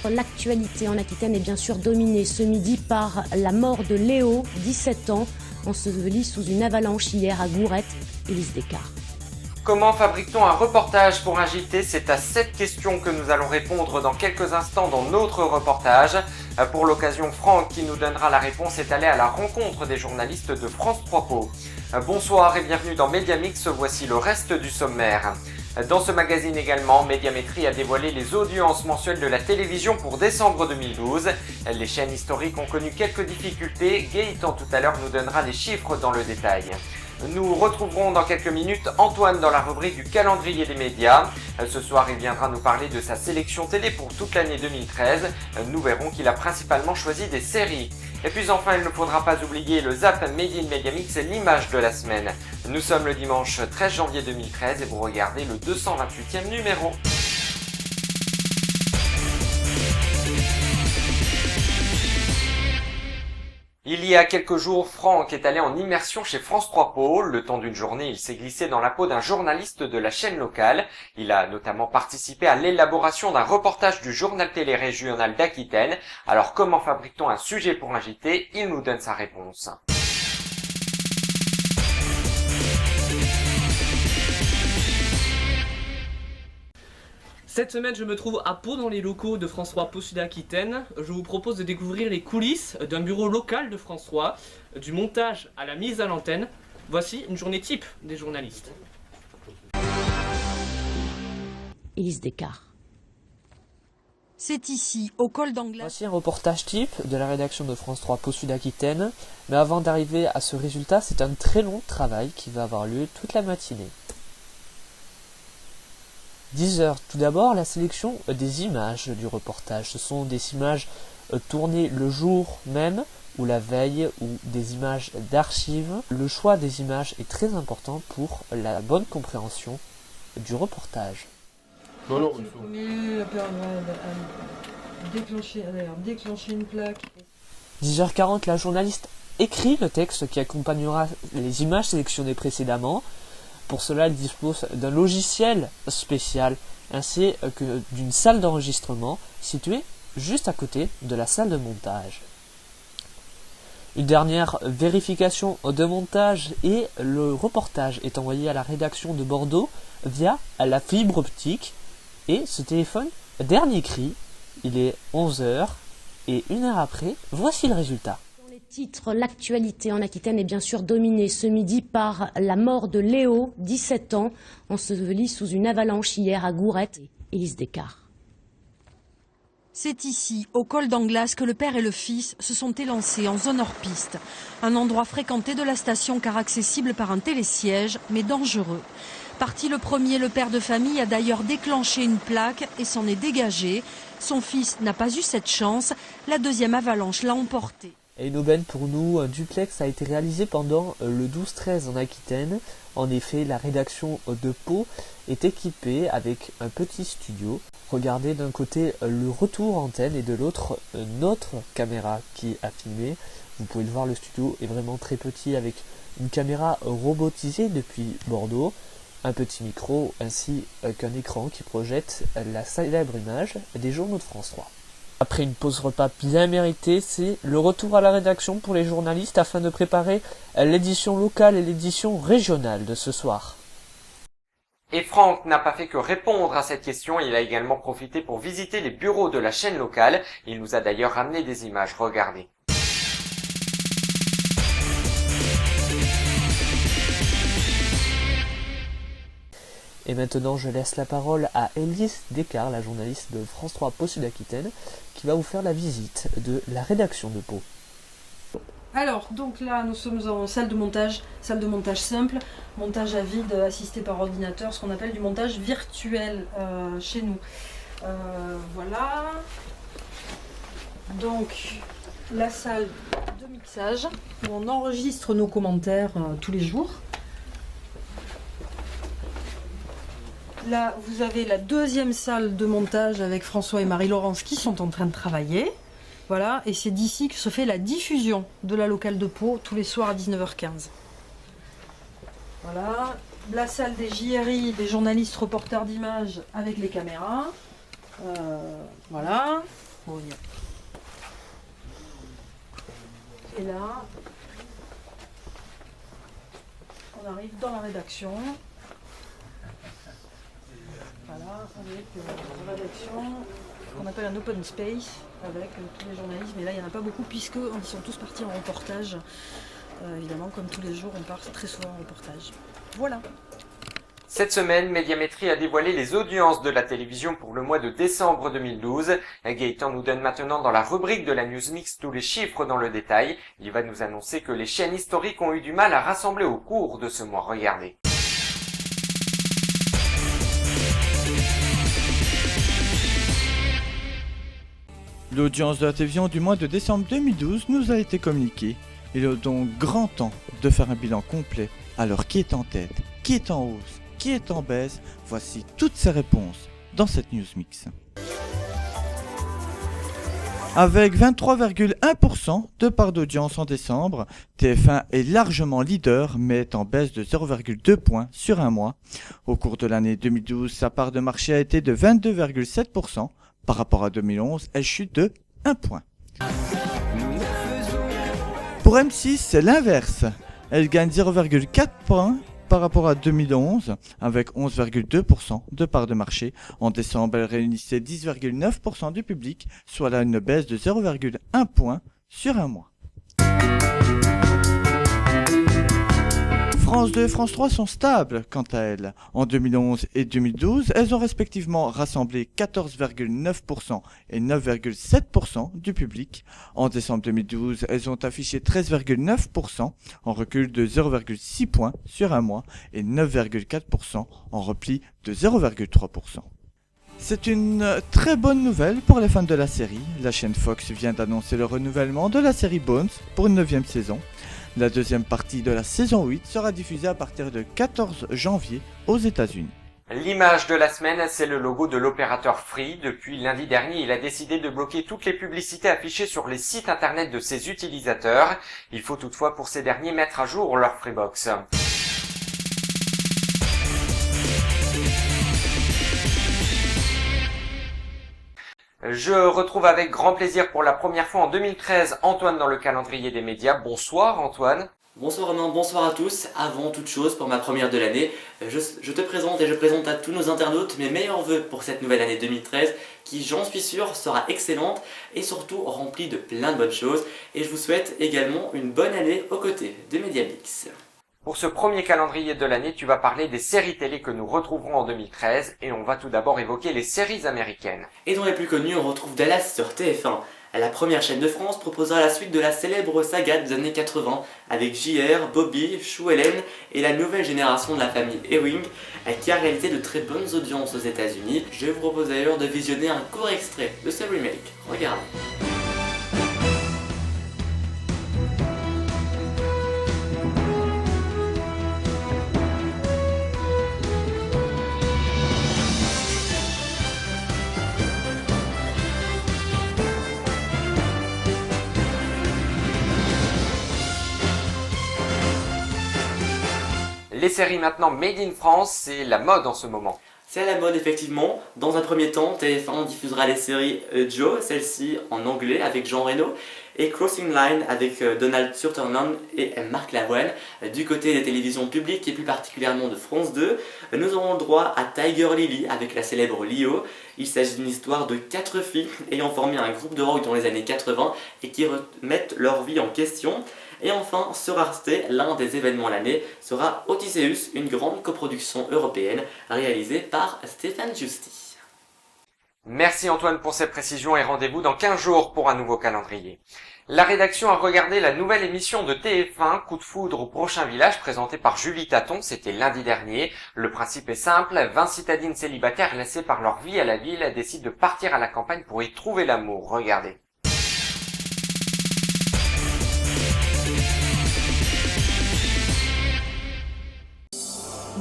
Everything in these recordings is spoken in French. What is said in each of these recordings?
titres, l'actualité en Aquitaine est bien sûr dominée ce midi par la mort de Léo, 17 ans, enseveli sous une avalanche hier à Gourette, Élise Descartes. Comment fabrique-t-on un reportage pour un JT? C'est à cette question que nous allons répondre dans quelques instants dans notre reportage. Pour l'occasion, Franck, qui nous donnera la réponse, est allé à la rencontre des journalistes de France 3 Pau. Bonsoir et bienvenue dans Mediamix, voici le reste du sommaire. Dans ce magazine également, Médiamétrie a dévoilé les audiences mensuelles de la télévision pour décembre 2012. Les chaînes historiques ont connu quelques difficultés. Gaëtan tout à l'heure nous donnera les chiffres dans le détail. Nous retrouverons dans quelques minutes Antoine dans la rubrique du calendrier des médias. Ce soir, il viendra nous parler de sa sélection télé pour toute l'année 2013. Nous verrons qu'il a principalement choisi des séries. Et puis enfin, il ne faudra pas oublier le Zap Made in Mediamix, l'image de la semaine. Nous sommes le dimanche 13 janvier 2013 et vous regardez le 228e numéro. Il y a quelques jours, Franck est allé en immersion chez France 3 Pau. Le temps d'une journée, il s'est glissé dans la peau d'un journaliste de la chaîne locale. Il a notamment participé à l'élaboration d'un reportage du journal télé régional d'Aquitaine. Alors comment fabrique-t-on un sujet pour un JT? Il nous donne sa réponse. Cette semaine, je me trouve à Pau dans les locaux de France 3 Pau Sud Aquitaine. Je vous propose de découvrir les coulisses d'un bureau local de France 3, du montage à la mise à l'antenne. Voici une journée type des journalistes. Élise Descartes. C'est ici, au col d'Anglas. Voici un reportage type de la rédaction de France 3 Pau Sud Aquitaine. Mais avant d'arriver à ce résultat, c'est un très long travail qui va avoir lieu toute la matinée. 10 heures. Tout d'abord, la sélection des images du reportage. Ce sont des images tournées le jour même ou la veille ou des images d'archives. Le choix des images est très important pour la bonne compréhension du reportage. Non, il faut. Déclencher une plaque. 10h40, la journaliste écrit le texte qui accompagnera les images sélectionnées précédemment. Pour cela, elle dispose d'un logiciel spécial ainsi que d'une salle d'enregistrement située juste à côté de la salle de montage. Une dernière vérification de montage et le reportage est envoyé à la rédaction de Bordeaux via la fibre optique et ce téléphone, dernier cri, il est 11h et une heure après, voici le résultat. Titre, l'actualité en Aquitaine est bien sûr dominée ce midi par la mort de Léo, 17 ans, enseveli sous une avalanche hier à Gourette, Élise Descartes. C'est ici, au col d'Anglas, que le père et le fils se sont élancés en zone hors-piste. Un endroit fréquenté de la station car accessible par un télésiège, mais dangereux. Parti le premier, le père de famille a d'ailleurs déclenché une plaque et s'en est dégagé. Son fils n'a pas eu cette chance, la deuxième avalanche l'a emporté. Et une aubaine pour nous, un duplex a été réalisé pendant le 12-13 en Aquitaine. En effet, la rédaction de Pau est équipée avec un petit studio. Regardez d'un côté le retour antenne et de l'autre notre caméra qui a filmé. Vous pouvez le voir, le studio est vraiment très petit avec une caméra robotisée depuis Bordeaux, un petit micro ainsi qu'un écran qui projette la célèbre image des journaux de France 3. Après une pause repas bien méritée, c'est le retour à la rédaction pour les journalistes afin de préparer l'édition locale et l'édition régionale de ce soir. Et Franck n'a pas fait que répondre à cette question, il a également profité pour visiter les bureaux de la chaîne locale. Il nous a d'ailleurs ramené des images, regardez. Et maintenant, je laisse la parole à Élise Descartes, la journaliste de France 3 Pau Sud Aquitaine, qui va vous faire la visite de la rédaction de Pau. Alors, donc là, nous sommes en salle de montage simple, montage à vide assisté par ordinateur, ce qu'on appelle du montage virtuel chez nous. Voilà. Donc, la salle de mixage où on enregistre nos commentaires tous les jours. Là, vous avez la deuxième salle de montage avec François et Marie-Laurence qui sont en train de travailler. Voilà, et c'est d'ici que se fait la diffusion de la locale de Pau tous les soirs à 19h15. Voilà, la salle des JRI, des journalistes reporters d'images avec les caméras. Voilà. Bologna. Et là, on arrive dans la rédaction. Voilà, avec une rédaction qu'on appelle un open space, avec tous les journalistes. Mais là, il n'y en a pas beaucoup puisqu'ils sont tous partis en reportage. Évidemment, comme tous les jours, on part très souvent en reportage. Voilà. Cette semaine, Médiamétrie a dévoilé les audiences de la télévision pour le mois de décembre 2012. Gaëtan nous donne maintenant dans la rubrique de la News Mix tous les chiffres dans le détail. Il va nous annoncer que les chaînes historiques ont eu du mal à rassembler au cours de ce mois. Regardez. L'audience de la télévision du mois de décembre 2012 nous a été communiquée. Il est donc grand temps de faire un bilan complet. Alors qui est en tête? Qui est en hausse? Qui est en baisse? Voici toutes ces réponses dans cette News Mix. Avec 23,1% de part d'audience en décembre, TF1 est largement leader mais est en baisse de 0,2 points sur un mois. Au cours de l'année 2012, sa part de marché a été de 22,7%. Par rapport à 2011, elle chute de 1 point. Pour M6, c'est l'inverse. Elle gagne 0,4 points par rapport à 2011, avec 11,2% de part de marché. En décembre, elle réunissait 10,9% du public, soit là une baisse de 0,1 point sur un mois. France 2 et France 3 sont stables quant à elles. En 2011 et 2012, elles ont respectivement rassemblé 14,9% et 9,7% du public. En décembre 2012, elles ont affiché 13,9% en recul de 0,6 points sur un mois et 9,4% en repli de 0,3%. C'est une très bonne nouvelle pour les fans de la série. La chaîne Fox vient d'annoncer le renouvellement de la série Bones pour une 9e saison. La deuxième partie de la saison 8 sera diffusée à partir du 14 janvier aux États-Unis. L'image de la semaine, c'est le logo de l'opérateur Free. Depuis lundi dernier, il a décidé de bloquer toutes les publicités affichées sur les sites internet de ses utilisateurs. Il faut toutefois pour ces derniers mettre à jour leur Freebox. Je retrouve avec grand plaisir pour la première fois en 2013 Antoine dans le calendrier des médias. Bonsoir Antoine. Bonsoir Romain, bonsoir à tous. Avant toute chose, pour ma première de l'année, je te présente et je présente à tous nos internautes mes meilleurs vœux pour cette nouvelle année 2013 qui, j'en suis sûr, sera excellente et surtout remplie de plein de bonnes choses. Et je vous souhaite également une bonne année aux côtés de Mediamix. Pour ce premier calendrier de l'année, tu vas parler des séries télé que nous retrouverons en 2013 et on va tout d'abord évoquer les séries américaines. Et dans les plus connues, on retrouve Dallas sur TF1. La première chaîne de France proposera la suite de la célèbre saga des années 80 avec JR, Bobby, Sue Ellen et la nouvelle génération de la famille Ewing qui a réalisé de très bonnes audiences aux États-Unis. Je vous propose d'ailleurs de visionner un court extrait de ce remake. Regardez. Les séries maintenant Made in France, c'est la mode en ce moment. C'est à la mode effectivement. Dans un premier temps, TF1 diffusera les séries Joe, celle-ci en anglais avec Jean Reno, et Crossing Line avec Donald Sutherland et Marc Lavoine. Du côté des télévisions publiques et plus particulièrement de France 2, nous aurons le droit à Tiger Lily avec la célèbre Lio. Il s'agit d'une histoire de 4 filles ayant formé un groupe de rock dans les années 80 et qui remettent leur vie en question. Et enfin, sur Arte, l'un des événements de l'année sera Odysseus, une grande coproduction européenne réalisée par Stéphane Giusti. Merci Antoine pour ces précisions et rendez-vous dans 15 jours pour un nouveau calendrier. La rédaction a regardé la nouvelle émission de TF1, Coup de foudre au prochain village, présentée par Julie Taton, c'était lundi dernier. Le principe est simple, 20 citadines célibataires laissées par leur vie à la ville décident de partir à la campagne pour y trouver l'amour. Regardez.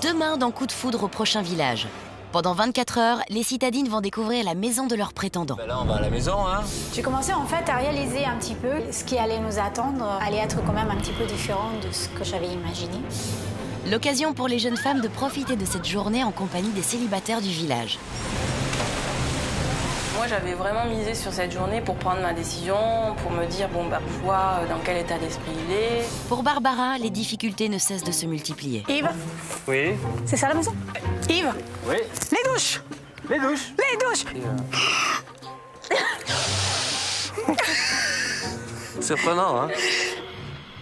Demain dans Coup de foudre au prochain village. Pendant 24 heures, les citadines vont découvrir la maison de leurs prétendants. Ben là, on va à la maison, hein. J'ai commencé en fait à réaliser un petit peu ce qui allait nous attendre, allait être quand même un petit peu différent de ce que j'avais imaginé. L'occasion pour les jeunes femmes de profiter de cette journée en compagnie des célibataires du village. Moi, j'avais vraiment misé sur cette journée pour prendre ma décision, pour me dire, bon, bah, je vois dans quel état d'esprit il est. Pour Barbara, les difficultés ne cessent de se multiplier. Yves? Oui. C'est ça la maison? Yves? Oui. Les douches! Les douches. Les douches! Surprenant, hein?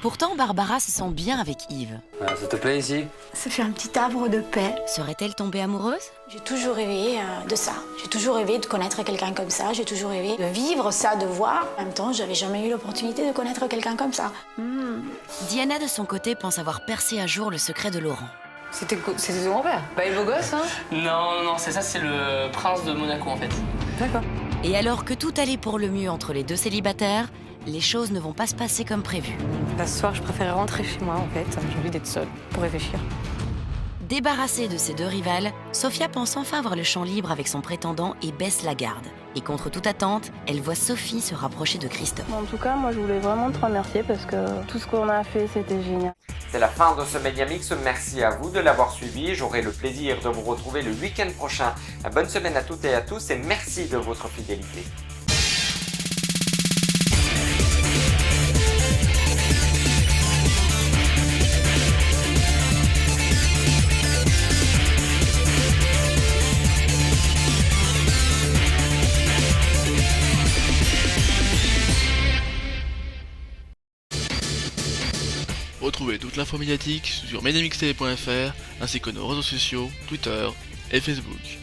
Pourtant, Barbara se sent bien avec Yves. Ah, ça te plaît ici? Ça fait un petit arbre de paix. Serait-elle tombée amoureuse? J'ai toujours rêvé de ça. J'ai toujours rêvé de connaître quelqu'un comme ça. J'ai toujours rêvé de vivre ça, de voir. En même temps, j'avais jamais eu l'opportunité de connaître quelqu'un comme ça. Diana, de son côté, pense avoir percé à jour le secret de Laurent. C'était ton grand-père? Pas les beaux gosses, hein? Non, c'est ça, c'est le prince de Monaco en fait. D'accord. Et alors que tout allait pour le mieux entre les deux célibataires, les choses ne vont pas se passer comme prévu. Là, ce soir, je préférais rentrer chez moi, en fait. J'ai envie d'être seule pour réfléchir. Débarrassée de ses deux rivales, Sophia pense enfin avoir le champ libre avec son prétendant et baisse la garde. Et contre toute attente, elle voit Sophie se rapprocher de Christophe. En tout cas, moi, je voulais vraiment te remercier parce que tout ce qu'on a fait, c'était génial. C'est la fin de ce Media Mix. Merci à vous de l'avoir suivi. J'aurai le plaisir de vous retrouver le week-end prochain. Bonne semaine à toutes et à tous et merci de votre fidélité. Retrouvez toute l'info médiatique sur mediamixtv.fr ainsi que nos réseaux sociaux, Twitter et Facebook.